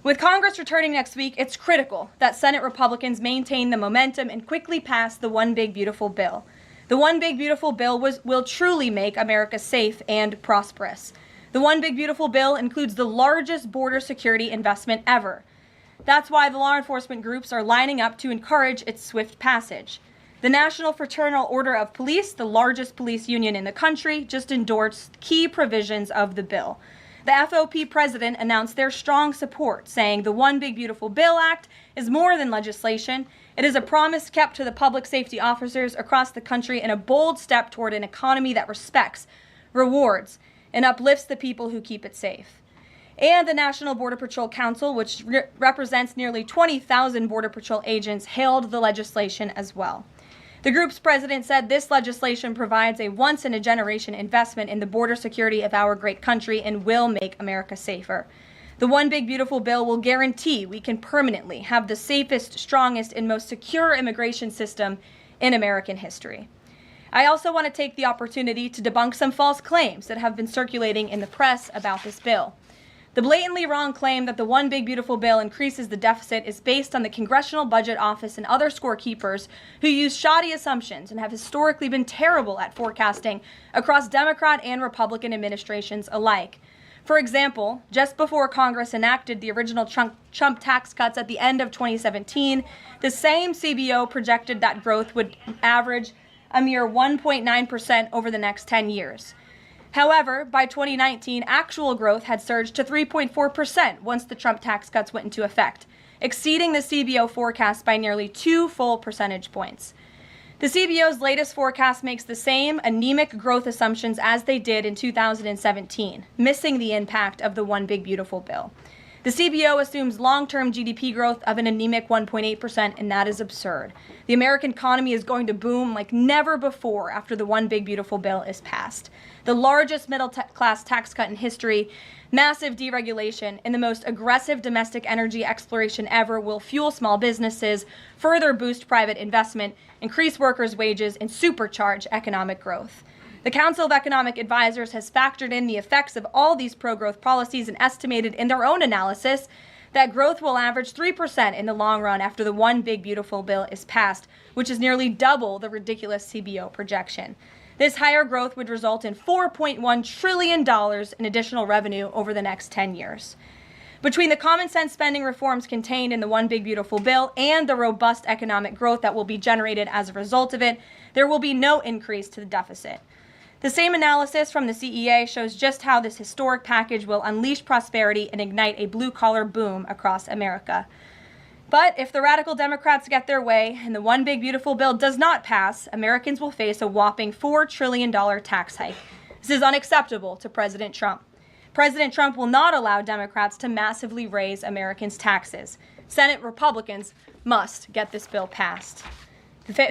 With Congress returning next week, it's critical that Senate Republicans maintain the momentum and quickly pass the One Big Beautiful Bill. The One Big Beautiful Bill will truly make America safe and prosperous. The One Big Beautiful Bill includes the largest border security investment ever. That's why the law enforcement groups are lining up to encourage its swift passage. The National Fraternal Order of Police, the largest police union in the country, just endorsed key provisions of the bill. The FOP president announced their strong support, saying the One Big Beautiful Bill Act is more than legislation. It is a promise kept to the public safety officers across the country and a bold step toward an economy that respects, rewards, and uplifts the people who keep it safe. And the National Border Patrol Council, which represents nearly 20,000 Border Patrol agents, hailed the legislation as well. The group's president said this legislation provides a once-in-a-generation investment in the border security of our great country and will make America safer. The One Big Beautiful Bill will guarantee we can permanently have the safest, strongest, and most secure immigration system in American history. I also want to take the opportunity to debunk some false claims that have been circulating in the press about this bill. The blatantly wrong claim that the One Big Beautiful Bill increases the deficit is based on the Congressional Budget Office and other scorekeepers who use shoddy assumptions and have historically been terrible at forecasting across Democrat and Republican administrations alike. For example, just before Congress enacted the original Trump tax cuts at the end of 2017, the same CBO projected that growth would average a mere 1.9% over the next 10 years. However, by 2019, actual growth had surged to 3.4% once the Trump tax cuts went into effect, exceeding the CBO forecast by nearly 2 full percentage points. The CBO's latest forecast makes the same anemic growth assumptions as they did in 2017, missing the impact of the One Big Beautiful Bill. The CBO assumes long-term GDP growth of an anemic 1.8%, and that is absurd. The American economy is going to boom like never before after the One Big Beautiful Bill is passed. The largest middle-class tax cut in history, massive deregulation, and the most aggressive domestic energy exploration ever will fuel small businesses, further boost private investment, increase workers' wages, and supercharge economic growth. The Council of Economic Advisors has factored in the effects of all these pro-growth policies and estimated in their own analysis that growth will average 3% in the long run after the One Big Beautiful Bill is passed, which is nearly double the ridiculous CBO projection. This higher growth would result in $4.1 trillion in additional revenue over the next 10 years. Between the common sense spending reforms contained in the One Big Beautiful Bill and the robust economic growth that will be generated as a result of it, there will be no increase to the deficit. The same analysis from the CEA shows just how this historic package will unleash prosperity and ignite a blue-collar boom across America. But if the radical Democrats get their way and the One Big Beautiful Bill does not pass, Americans will face a whopping $4 trillion tax hike. This is unacceptable to President Trump. President Trump will not allow Democrats to massively raise Americans' taxes. Senate Republicans must get this bill passed.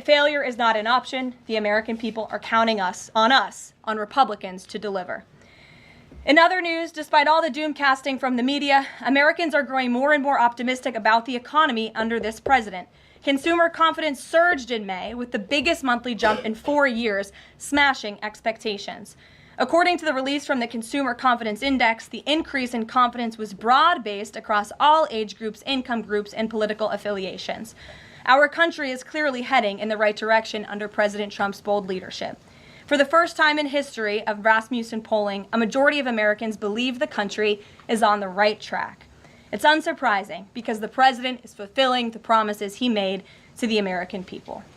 Failure is not an option. The American people are counting on Republicans to deliver. In other news, despite all the doom casting from the media, Americans are growing more and more optimistic about the economy under this president. Consumer confidence surged in May with the biggest monthly jump in 4 years, smashing expectations. According to the release from the Consumer Confidence Index, the increase in confidence was broad-based across all age groups, income groups, and political affiliations. Our country is clearly heading in the right direction under President Trump's bold leadership. For the first time in history of Rasmussen polling, a majority of Americans believe the country is on the right track. It's unsurprising because the president is fulfilling the promises he made to the American people.